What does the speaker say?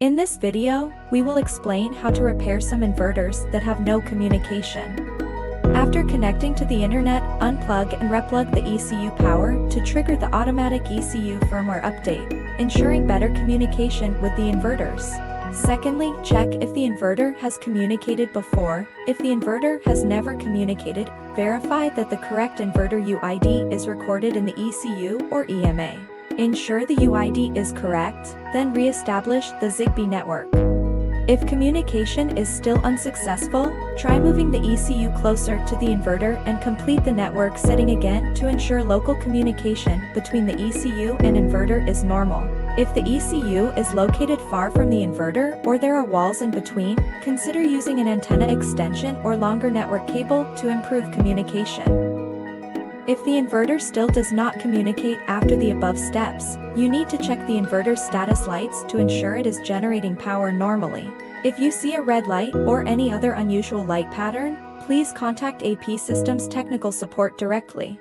In this video, we will explain how to repair some inverters that have no communication. After connecting to the internet, unplug and replug the ECU power to trigger the automatic ECU firmware update, ensuring better communication with the inverters. Secondly, check if the inverter has communicated before. If the inverter has never communicated, verify that the correct inverter UID is recorded in the ECU or EMA. Ensure the UID is correct, then re-establish the Zigbee network. If communication is still unsuccessful, try moving the ECU closer to the inverter and complete the network setting again to ensure local communication between the ECU and inverter is normal. If the ECU is located far from the inverter or there are walls in between, consider using an antenna extension or longer network cable to improve communication. If the inverter still does not communicate after the above steps, you need to check the inverter's status lights to ensure it is generating power normally. If you see a red light or any other unusual light pattern, please contact APsystems technical support directly.